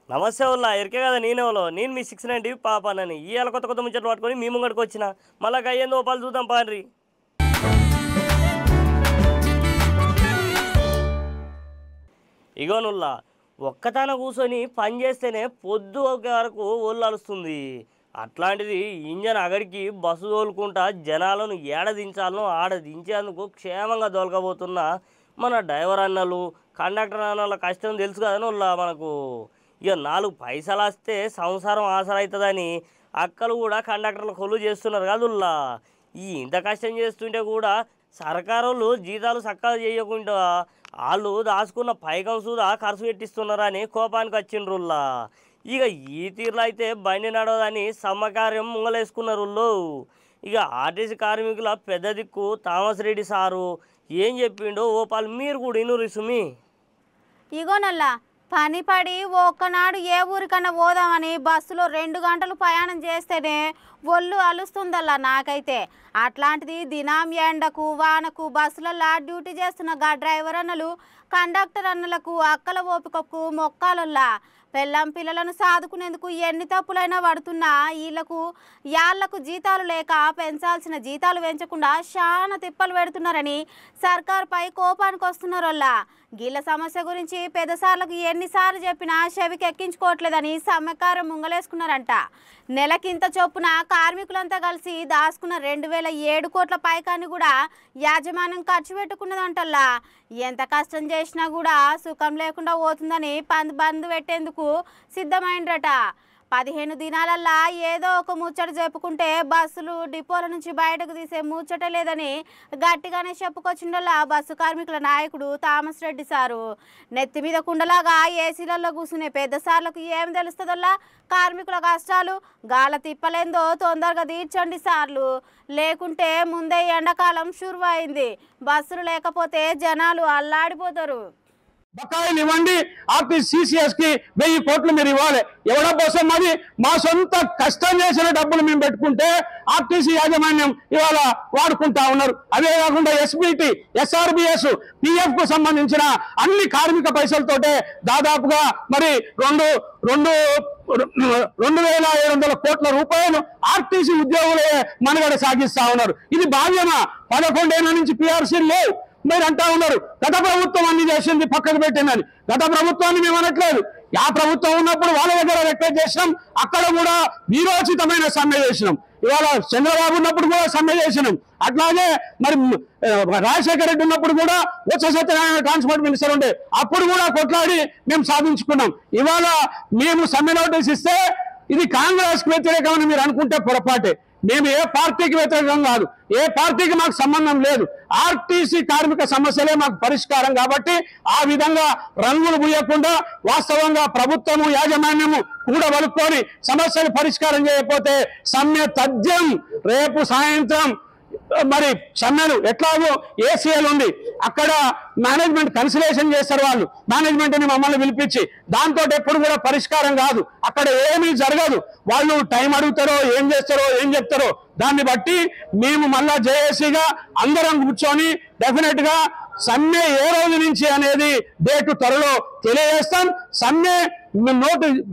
నమస్తే ఉల్లా ఎరికే కదా నేనేవలో నేను మీ 690 పాపానని ఇవాళ కొత్త కొత్త ముచ్చట్లు పట్టుకొని మీ ముంగడికి వచ్చిన మళ్ళీ అయ్యేందో ఓపాలు చూద్దాం పాండ్రి. ఇగోనుల్లా ఒక్కతాన కూర్చొని పని చేస్తేనే పొద్దు వరకు ఒళ్ళు అలుస్తుంది. అట్లాంటిది ఇంజన్ అగడికి బస్సు తోలుకుంటా జనాలను ఏడ దించాలనో ఆడ దించేందుకు క్షేమంగా దొరకబోతున్న మన డ్రైవర్ అన్నలు కండక్టర్ అన్నల కష్టం తెలుసు కదనుల్లా మనకు. ఇక 4 పైసలు వస్తే సంసారం ఆసరైతుందని అక్కలు కూడా కండక్టర్లు కొలువు చేస్తున్నారు కదుల్లా. ఈ ఇంత కష్టం చేస్తుంటే కూడా సర్కారోళ్ళు జీతాలు చక్కగా చేయకుండా వాళ్ళు దాచుకున్న పైకం సుధా ఖర్చు పెట్టిస్తున్నారని కోపానికి వచ్చిండ్రుల్లా. ఇక ఈ తీరులో అయితే బండి నడవదని సమ్మకార్యం ముంగలేసుకున్నారు. ఇక ఆర్టీసీ కార్మికుల పెద్ద దిక్కు థామస్ రెడ్డి సారు ఏం చెప్పిండో ఓపాలు మీరు కూడా ఇనురి సుమి. ఇగోనల్లా పని పడి ఒక్కనాడు ఏ ఊరికన్నా పోదామని బస్సులో 2 గంటలు ప్రయాణం చేస్తేనే ఒళ్ళు అలుస్తుందల్లా నాకైతే. అట్లాంటిది దినం ఎండకు వానకు బస్సులలో డ్యూటీ చేస్తున్న డ్రైవర్ అన్నలు కండక్టర్ అన్నలకు అక్కల ఓపికకు మొక్కాలల్లా. పెళ్ళం పిల్లలను సాదుకునేందుకు ఎన్ని తప్పులైనా పడుతున్నా యాళ్లకు జీతాలు లేక పెంచాల్సిన జీతాలు పెంచకుండా చాలా తిప్పలు పెడుతున్నారని సర్కారుపై కోపానికి వస్తున్నారల్లా. గీళ్ళ సమస్య గురించి పెద్దసార్లకు ఎన్నిసార్లు చెప్పినా చెవికి ఎక్కించుకోవట్లేదని సమ్మెకారం ముంగలేసుకున్నారంట. నెలకింత చొప్పున కార్మికులంతా కలిసి దాచుకున్న 2007 కోట్ల పైకాన్ని కూడా యాజమాన్యం ఖర్చు పెట్టుకున్నదంటల్లా. ఎంత కష్టం చేసినా కూడా సుఖం లేకుండా పోతుందని బంద్ పెట్టేందుకు సిద్ధమైండ్రట. 15 దినాలల్లా ఏదో ఒక ముచ్చట చెప్పుకుంటే బస్సులు డిపోల నుంచి బయటకు తీసే ముచ్చట లేదని గట్టిగానే చెప్పుకొచ్చిండల్లా బస్సు కార్మికుల నాయకుడు థామస్ రెడ్డి సారు. నెత్తి మీద కుండలాగా ఏసీలలో కూర్చునే పెద్ద సార్లకు ఏం తెలుస్తుందల్లా కార్మికుల కష్టాలు. గాల తిప్పలేందో తొందరగా తీర్చండి సార్లు, లేకుంటే ముందే ఎండాకాలం షురువు అయింది. బస్సులు లేకపోతే జనాలు అల్లాడిపోతారు. బకాయిలు ఇవ్వండి, ఆర్టీసీసీఎస్ కి 1000 కోట్లు మీరు ఇవ్వాలి. ఎవడ కోసం మరి మా సొంత కష్టం చేసిన డబ్బులు మేము పెట్టుకుంటే ఆర్టీసీ యాజమాన్యం ఇవాళ వాడుకుంటా ఉన్నారు. అదే కాకుండా ఎస్బిటి, ఎస్ఆర్బిఎస్, పిఎఫ్ కు సంబంధించిన అన్ని కార్మిక పైసలతోటే దాదాపుగా మరి 2700 కోట్ల రూపాయలు ఆర్టీసీ ఉద్యోగులే మనుగడ సాగిస్తా ఉన్నారు. ఇది భావ్యమా? 11 ఏళ్ల నుంచి పిఆర్సీ లేవు. మీరు అంటా ఉన్నారు గత ప్రభుత్వం అన్ని చేసింది పక్కకు పెట్టిందని. గత ప్రభుత్వాన్ని మేము అనట్లేదు. ఆ ప్రభుత్వం ఉన్నప్పుడు వాళ్ళ దగ్గర రిక్వెస్ట్ చేసినాం, అక్కడ కూడా వీరోచితమైన సమ్మె చేసినాం. ఇవాళ చంద్రబాబు ఉన్నప్పుడు కూడా సమ్మె చేసినాం. అట్లాగే మరి రాజశేఖర రెడ్డి ఉన్నప్పుడు కూడా బొత్స సత్యనారాయణ ట్రాన్స్పోర్ట్ మినిస్టర్ ఉండే, అప్పుడు కూడా కొట్లాడి మేము సాధించుకున్నాం. ఇవాళ మేము సమ్మె నోటీస్ ఇస్తే ఇది కాంగ్రెస్ కు వ్యతిరేకమని మీరు అనుకుంటే పొరపాటే. మేము ఏ పార్టీకి వ్యతిరేకం కాదు, ఏ పార్టీకి మాకు సంబంధం లేదు. ఆర్టీసీ కార్మిక సమస్యలే మాకు పరిష్కారం. కాబట్టి ఆ విధంగా రంగులు పూయకుండా వాస్తవంగా ప్రభుత్వము యాజమాన్యము కూడా వలుక్కొని సమస్యలు పరిష్కారం చేయకపోతే సమ్మె తథ్యం. రేపు సాయంత్రం మరి సమ్మెలు ఎట్లాగో ఏసీఎల్ ఉంది, అక్కడ మేనేజ్మెంట్ కన్సిలేషన్ చేస్తారు. వాళ్ళు మేనేజ్మెంట్ ని మమ్మల్ని పిలిపించి దాంతో ఎప్పుడు కూడా పరిష్కారం కాదు, అక్కడ ఏమీ జరగదు. వాళ్ళు టైం అడుగుతారో ఏం చేస్తారో ఏం చెప్తారో దాన్ని బట్టి మేము మళ్ళా జేఏసీగా అందరం కూర్చొని డెఫినెట్ గా సమ్మె ఏ రోజు నుంచి అనేది డేట్ త్వరలో తెలియజేస్తాం.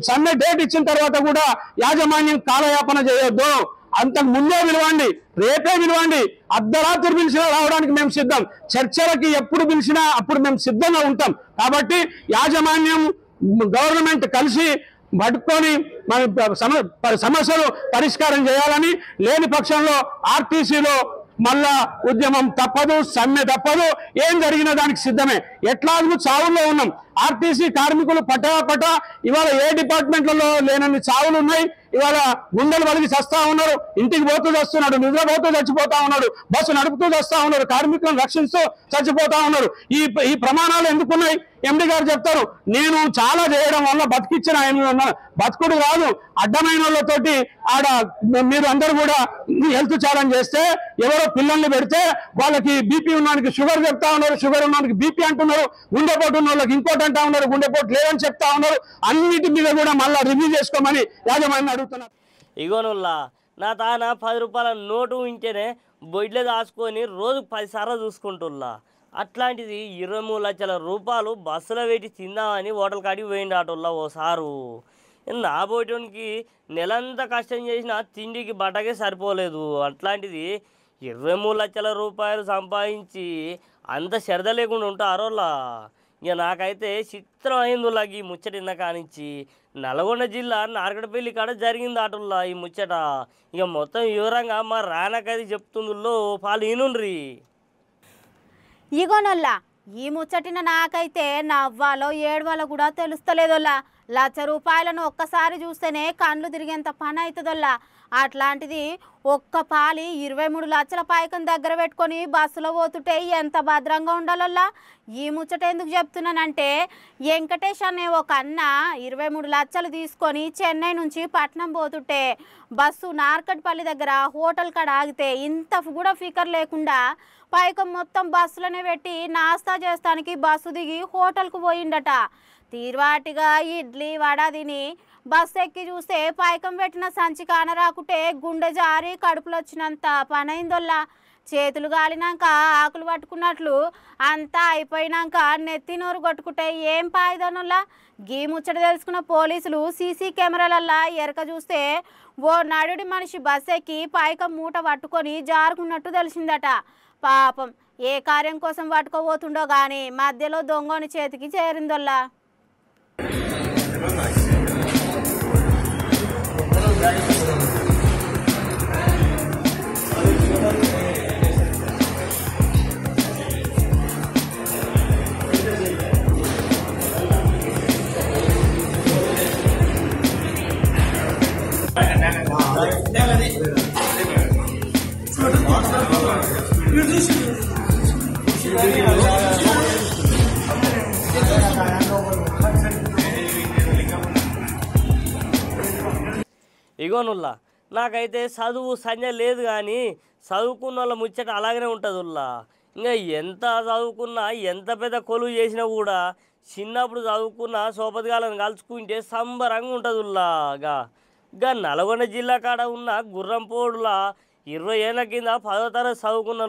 సమ్మె డేట్ ఇచ్చిన తర్వాత కూడా యాజమాన్యం కాలయాపన చేయొద్దు. అంతకు ముందే పిలవండి, రేపే పిలవండి, అర్ధరాత్రి పిలిచినా రావడానికి మేము సిద్ధం. చర్చలకి ఎప్పుడు పిలిచినా అప్పుడు మేము సిద్ధంగా ఉంటాం. కాబట్టి యాజమాన్యం గవర్నమెంట్ కలిసి పట్టుకొని మన సమస్యలు పరిష్కారం చేయాలని, లేని పక్షంలో ఆర్టీసీలో మళ్ళా ఉద్యమం తప్పదు, సమ్మె తప్పదు. ఏం జరిగినా దానికి సిద్ధమే. ఎట్లాగూ చావుల్లో ఉన్నాం. ఆర్టీసీ కార్మికులు పటా ఇవాళ ఏ డిపార్ట్మెంట్లలో లేనన్ని చావులు ఉన్నాయి. ఇవాళ గుండెలు వలిగి చస్తా ఉన్నారు, ఇంటికి పోతూ చస్తున్నాడు, నిద్రపోతూ చచ్చిపోతా ఉన్నాడు, బస్సు నడుపుతూ చస్తా ఉన్నారు, కార్మికులను రక్షిస్తూ చచ్చిపోతా ఉన్నారు. ఈ ప్రమాణాలు ఎందుకున్నాయి? ఎండి గారు చెప్తారు, నేను చాలా చేయడం వల్ల బతికిచ్చిన ఆయన బతుకుడు కాదు, అడ్డమైన వాళ్ళతోటి ఆడ మీరు అందరూ కూడా హెల్త్ ఛాలెంజ్ చేస్తే ఎవరో పిల్లల్ని పెడితే వాళ్ళకి బీపీ ఉన్నవానికి షుగర్ చెప్తా ఉన్నారు, షుగర్ ఉన్నవానికి బీపీ అంటున్నారు, గుండెపోటు ఉన్న వాళ్ళకి ఇంకోటి అంటా ఉన్నారు, గుండెపోటు లేదని చెప్తా ఉన్నారు. అన్నిటి మీద కూడా మళ్ళీ రివ్యూ చేసుకోమని యాజమాన్యం అడుగుతున్నారు. ఇగోనుల్లా నా తాన 10 రూపాయల నోటు ఉంటేనే బొడ్లే దాచుకొని రోజు 10 సార్లు చూసుకుంటుల్లా. అట్లాంటిది 23 లక్షల రూపాయలు బస్సులో పెట్టి తిందామని హోటల్ కాడికి పోయిండు ఆటోల్లో ఓసారు. నా పోయటానికి నెలంతా కష్టం చేసినా తిండికి బట్టకే సరిపోలేదు. అట్లాంటిది 23 లక్షల రూపాయలు సంపాదించి అంత శ్రద్ధ లేకుండా ఉంటారోళ్ళ. ఇక నాకైతే చిత్రం అయిందిలా ఈ ముచ్చట ఇన్న కానించి. నల్గొండ జిల్లా నార్కడపల్లి కాడ జరిగింది ఆటోల్లా ఈ ముచ్చట. ఇక మొత్తం వివరంగా మా రానకది చెప్తుందిలో పాలు ఈనుండ్రి. ఇగోనొల్లా ఈ ముచ్చటిన నాకైతే నవ్వాలో ఏడవాలో కూడా తెలుస్తలేదోల్లా. 1,00,000 రూపాయలను ఒక్కసారి చూస్తేనే కండ్లు తిరిగేంత పని అవుతుందోల్లా. అట్లాంటిది ఒక్క పాలి 23 లక్షల పైకం దగ్గర పెట్టుకొని బస్సులో పోతుంటే ఎంత భద్రంగా ఉండాలల్లా. ఈ ముచ్చట ఎందుకు చెప్తున్నానంటే వెంకటేష్ అనే ఒక అన్న 23 లక్షలు తీసుకొని చెన్నై నుంచి పట్నం పోతుంటే బస్సు నార్కట్పల్లి దగ్గర హోటల్ కాడ ఆగితే ఇంత కూడా ఫికర్ లేకుండా పైకం మొత్తం బస్సులోనే పెట్టి నాస్తా చేస్తానికి బస్సు దిగి హోటల్కు పోయిండట. తీర్వాటిగా ఇడ్లీ వడ తిని బస్సు ఎక్కి చూస్తే పైకం పెట్టిన సంచి కానరాకుంటే గుండె జారి కడుపులో వచ్చినంత పనైందోల్లా. చేతులు గాలినాక ఆకులు పట్టుకున్నట్లు అంతా అయిపోయినాక నెత్తి నోరు కొట్టుకుంటే ఏం పాయిదోనుల్లా. గీ ముచ్చట తెలుసుకున్న పోలీసులు సీసీ కెమెరాలల్లా ఎరక చూస్తే ఓ నడుడి మనిషి బస్సు ఎక్కి పైకం మూట పట్టుకొని జారుకున్నట్టు తెలిసిందట. పాపం ఏ కార్యం కోసం పట్టుకోబోతుండో గాని మధ్యలో దొంగని చేతికి చేరిందోల్లా. ఇగోనుల్లా నాకైతే చదువు సంజ లేదు కానీ చదువుకున్న వాళ్ళ ముచ్చట అలాగనే ఉంటుంది ఉల్లా. ఇంకా ఎంత చదువుకున్నా ఎంత పెద్ద కొలువు చేసినా కూడా చిన్నప్పుడు చదువుకున్న సోపతిగాలను కలుసుకుంటే సంబరంగా ఉంటుంది ఉల్లా. గా నల్గొండ జిల్లా కాడ ఉన్న గుర్రంపోడులా 20 ఏళ్ళ కింద 10వ తరగతి చదువుకున్న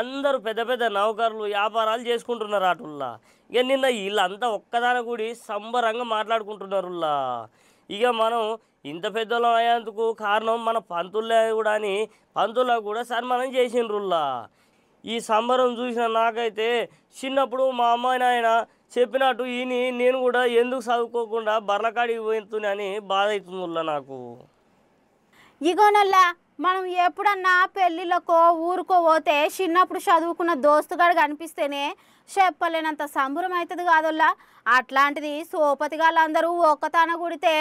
అందరూ పెద్ద పెద్ద నౌకర్లు వ్యాపారాలు చేసుకుంటున్నారు అటుల్లా. ఇక నిన్న వీళ్ళంతా ఒక్కదాని కూడి సంబరంగా మాట్లాడుకుంటున్నారుల్లా. ఇక మనం ఇంత పెద్దలో అయ్యేందుకు కారణం మన పంతులే కూడా అని పంతులకు కూడా సన్మానం చేసిండ్రుల్లా. ఈ సంబరం చూసిన నాకైతే చిన్నప్పుడు మా అమ్మాయి నాయన చెప్పినట్టు నేను కూడా ఎందుకు చదువుకోకుండా బర్లకాడికి పోతుందని బాధ అవుతుందిల్లా నాకు. ఇగోనల్లా మనం ఎప్పుడన్నా పెళ్ళిళ్ళకో ఊరుకో పోతే చిన్నప్పుడు చదువుకున్న దోస్తుగాడు కనిపిస్తేనే చెప్పలేనంత సంబరం అవుతుంది కాదల్లా. అట్లాంటిది సోపతిగాళ్ళందరూ ఒక్కతాన కూడితే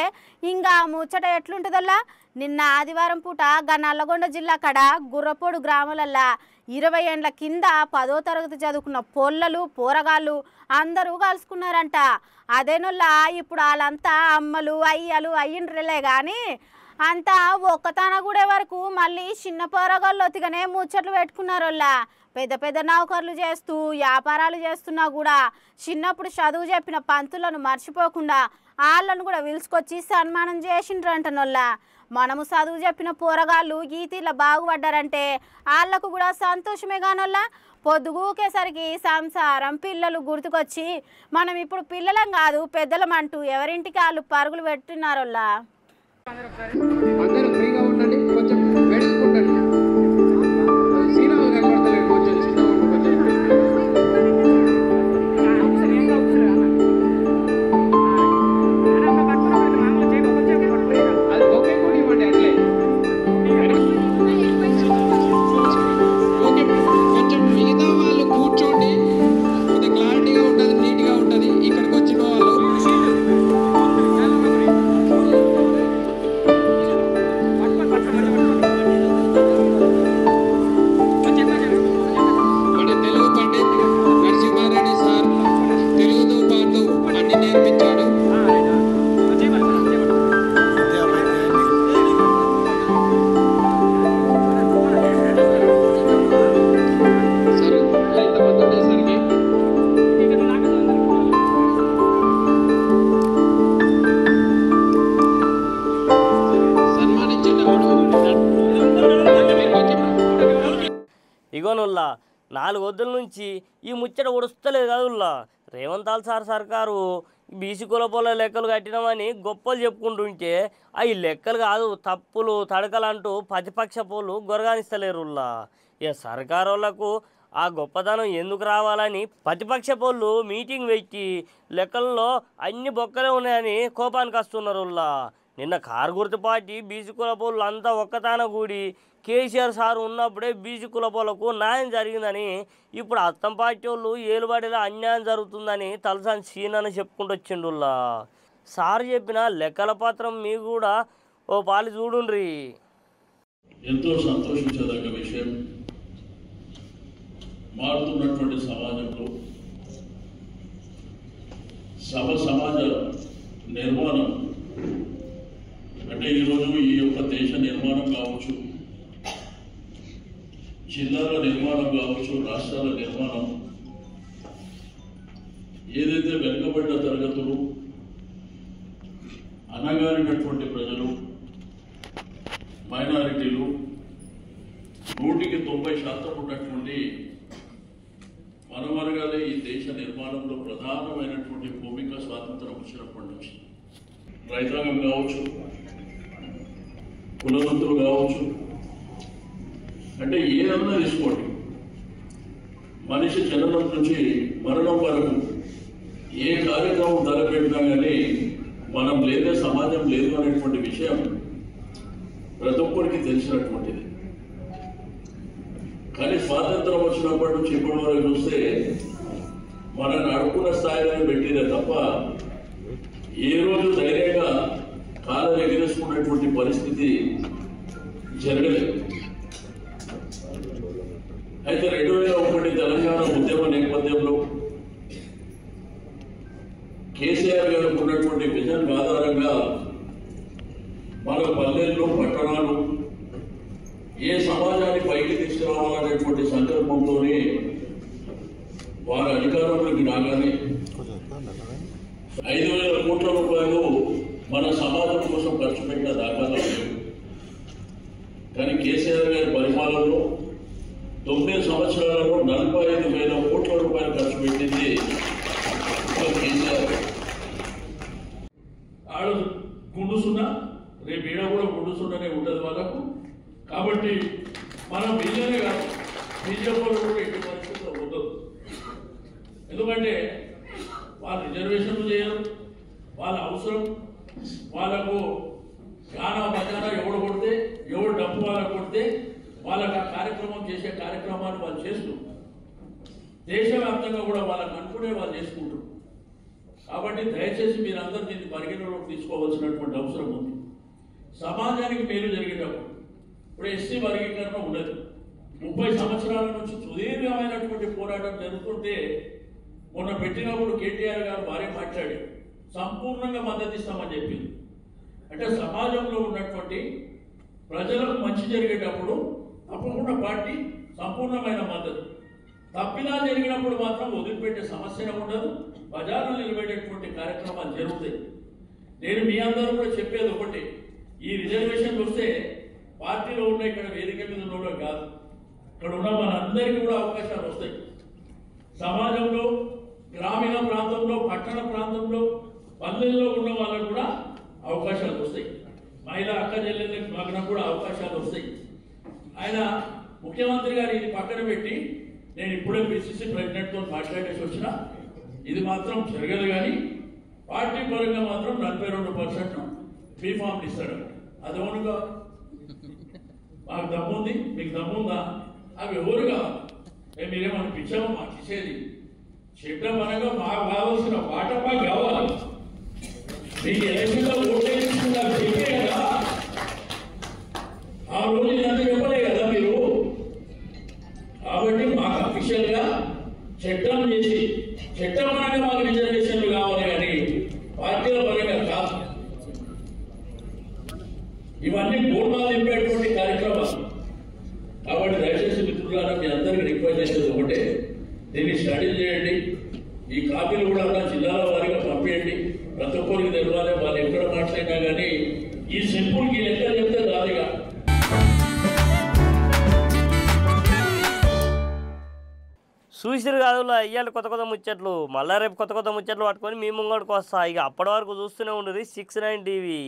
ఇంకా ముచ్చట ఎట్లుంటుందల్లా. నిన్న ఆదివారం పూట నల్లగొండ జిల్లా కడ గుర్రపోడు గ్రామాలల్లా 20 ఏండ్ల కింద 10వ తరగతి చదువుకున్న పొల్లలు పోరగాళ్ళు అందరూ కలుసుకున్నారంట. అదేనొల్లా ఇప్పుడు వాళ్ళంతా అమ్మలు అయ్యలు అయ్యిండ్రలే కానీ అంతా ఒక్కతాన కూడే వరకు మళ్ళీ చిన్న పోరగాళ్ళు ఒత్తిగానే ముచ్చట్లు పెట్టుకున్నారోళ్ళ. పెద్ద పెద్ద నౌకర్లు చేస్తూ వ్యాపారాలు చేస్తున్నా కూడా చిన్నప్పుడు చదువు చెప్పిన పంతులను మర్చిపోకుండా వాళ్ళను కూడా పిలుచుకొచ్చి సన్మానం చేసిండ్రంటనొల్ల. మనము చదువు చెప్పిన పోరగాళ్ళు గీతీలా బాగుపడ్డారంటే వాళ్ళకు కూడా సంతోషమే కానొల్ల. పొద్దుగూకేసరికి సంసారం పిల్లలు గుర్తుకొచ్చి మనం ఇప్పుడు పిల్లలం కాదు పెద్దలం అంటూ ఎవరింటికి వాళ్ళు పరుగులు పెట్టున్నారోళ్ళ. అందరూ ఫ్రీగా ఉండండి, కొంచెం వెడుకుంటండి. సీనాలు కనబడతలేదు, కొంచెం చిన్నగా అది ఓకే కూడా ఇవ్వండి అట్లే. ఓకే కొంచెం మిగతా వాళ్ళు కూర్చోండి, కొంచెం క్లారిటీగా ఉంటుంది, నీట్గా ఉంటుంది. ఇక్కడికి వచ్చిన వాళ్ళు ఇగోనుల్లా 4 వద్దుల నుంచి ఈ ముచ్చట ఉడుస్తలేదు కదుల్లా. రేవంత్ సార్ సర్కారు బీసీ కులపోల లెక్కలు కట్టినామని గొప్పలు చెప్పుకుంటుంటే అవి లెక్కలు కాదు తప్పులు తడకలు అంటూ ప్రతిపక్ష పోలు గొరగానిస్తలేరుల్లా. ఇక సర్కారు వాళ్ళకు ఆ గొప్పతనం ఎందుకు రావాలని ప్రతిపక్ష పోళ్ళు మీటింగ్ పెట్టి లెక్కల్లో అన్ని బొక్కలే ఉన్నాయని కోపానికి వస్తున్నారుల్లా. నిన్న కారు గుర్తు పార్టీ బీసీ కులపోళ్ళు అంతా ఒక్కతాన కూడి కేసీఆర్ సార్ ఉన్నప్పుడే బీసీ కులపోలకు న్యాయం జరిగిందని ఇప్పుడు అత్తం పార్టీ వాళ్ళు ఏలుబడిలో అన్యాయం జరుగుతుందని తలసాని సీనని చెప్పుకుంటూ వచ్చిండుల్లా. సార్ చెప్పిన లెక్కల పత్రం మీకు కూడా ఓ పాలు చూడుండ్రి. ఎంతో సంతోషించదగ్గ విషయం, మారుతున్నటువంటి సమాజంలో సమాజ నిర్మాణం అంటే ఈరోజు ఈ యొక్క దేశ నిర్మాణం కావచ్చు, జిల్లాల నిర్మాణం కావచ్చు, రాష్ట్రాల నిర్మాణం, ఏదైతే వెనుకబడ్డ తరగతులు, అనగారినటువంటి ప్రజలు, మైనారిటీలు 100కి 90% ఉన్నటువంటి మనవర్గాలే ఈ దేశ నిర్మాణంలో ప్రధానమైనటువంటి భూమిక స్వాతంత్రం వచ్చినప్పటి నుంచి రైతాంగం కావచ్చు, కులవృత్తులు కావచ్చు, అంటే ఏదన్నా తీసుకోండి, మనిషి జననం నుంచి మరణం వరకు ఏ కార్యక్రమం తలపెట్టినా కానీ మనం లేదే సమాజం లేదు అనేటువంటి విషయం ప్రతి ఒక్కరికి తెలిసినటువంటిది. కానీ స్వాతంత్రం వచ్చినప్పటి నుంచి ఇప్పటి వరకు చూస్తే మనల్ని అడుగున్న స్థాయిలో పెట్టిదే తప్ప ఏ రోజు ధైర్యంగా కాలం ఎగిరేసుకున్నటువంటి పరిస్థితి జరగలేదు. అయితే 2001 తెలంగాణ ఉద్యమ నేపథ్యంలో కేసీఆర్ గారికి ఉన్నటువంటి విజన్ ఆధారంగా మన పల్లెల్లో, పట్టణాలు ఏ సమాజాన్ని పైకి తీసుకురావాలనేటువంటి సంకల్పంతోనే వారి అధికారంలోకి రాగానే 5,000 కోట్ల రూపాయలు మన సమాజం కోసం ఖర్చు పెట్టిన దాఖలా లేవు. కానీ కేసీఆర్ గారి పరిపాలనలో 9 సంవత్సరాలలో 45,000 కోట్ల రూపాయలు ఖర్చు పెట్టింది కేసీఆర్. ఆడు గుండుసున్నా రేపు ఈడ కూడా గుండుసున్ననే ఉంటుంది వాళ్ళకు. కాబట్టి మనం బియ్యనే కాదు, బీజేపీలో కూడా ఎట్టి పరిస్థితుల్లో ఉండదు. ఎందుకంటే వాళ్ళు రిజర్వేషన్లు చేయరు, వాళ్ళ అవసరం వాళ్ళకు గానా బజానా ఎవడు కొడితే, ఎవడు డబ్బు వాళ్ళకు కొడితే వాళ్ళకి ఆ కార్యక్రమం చేసే కార్యక్రమాన్ని వాళ్ళు చేస్తూ దేశవ్యాప్తంగా కూడా వాళ్ళకు అనుకునే వాళ్ళు చేసుకుంటారు. కాబట్టి దయచేసి మీరందరూ దీన్ని పరిగణలోకి తీసుకోవాల్సినటువంటి అవసరం ఉంది. సమాజానికి మేలు జరిగేటప్పుడు ఇప్పుడు ఎస్సీ వర్గీకరణ ఉండదు. 30 సంవత్సరాల నుంచి సుదీర్ఘమైనటువంటి పోరాటం జరుగుతుంటే మొన్న పెట్టినప్పుడు కేటీఆర్ గారు వారే మాట్లాడి సంపూర్ణంగా మద్దతు ఇస్తామని చెప్పింది. అంటే సమాజంలో ఉన్నటువంటి ప్రజలకు మంచి జరిగేటప్పుడు తప్పకుండా పార్టీ సంపూర్ణమైన మద్దతు, తప్పిదా జరిగినప్పుడు మాత్రం వదిలిపెట్టే సమస్య ఉండదు, బజార్లు నిలబెట్టేటువంటి కార్యక్రమాలు జరుగుతాయి. నేను మీ అందరూ కూడా చెప్పేది ఒకటి, ఈ రిజర్వేషన్లు వస్తే పార్టీలో ఉన్న ఇక్కడ వేదిక మీద ఉన్నలో కాదు, ఇక్కడ ఉన్న మనందరికీ కూడా అవకాశాలు వస్తాయి. సమాజంలో గ్రామీణ ప్రాంతంలో, పట్టణ ప్రాంతంలో, పల్లెల్లో ఉన్న వాళ్ళకు కూడా అవకాశాలు వస్తాయి. మహిళా అక్క చెల్లెళ్ళకి మగనకు కూడా అవకాశాలు వస్తాయి. ఆయన ముఖ్యమంత్రి గారు ఇది పక్కన పెట్టి నేను ఇప్పుడే పిసిసి ప్రెసిడెంట్తో మాట్లాడేసి వచ్చిన, ఇది మాత్రం జరగదు. కానీ పార్టీ పరంగా మాత్రం 42% బీఫామ్ ఇస్తాడు. అది అవునుగా మాకు దమ్ముంది, మీకు దమ్ముందా? అవి ఎవరుగా మీరేమని పిచ్చామో మాకు ఇచ్చేది చెప్పడం అనగా మాకు కావాల్సిన వాటపా కావాలి. మీకు ఎలక్షన్లో ఓటేసుకున్నా చెప్పే కదా, ఆ రోజు ఇదంతా చెప్పలే కదా మీరు. కాబట్టి మాకు అఫీషియల్ గా చట్టం చేసి చట్టం పరంగా మాకు రిజర్వేషన్లు కావాలి కానీ పార్టీల పరంగా కాదు. ఇవన్నీ బోర్డాలు నింపేటువంటి కార్యక్రమాలు. కాబట్టి దయచేసి మిత్రులారా మీ అందరికీ రిక్వెస్ట్ చేసేది ఒకటే, దీన్ని స్టడీ చేయండి. ఈ కాపీలు కూడా జిల్లాల వారీగా పంపించండి, ప్రతి ఒక్కరికి తెలవాలి. వాళ్ళు ఎక్కడ మాట్లాడినా కానీ ఈ సింపుల్కి లెక్కలు చెప్తే రాదుగా. చూసిరు కాదు ఇవాళ కొత్త కొత్త ముచ్చట్లు, మళ్ళీ రేపు కొత్త కొత్త ముచ్చట్లు పట్టుకొని మీ ముంగడికి వస్తా. ఇక అప్పటి వరకు చూస్తూనే ఉండరు 6 9 టీవీ.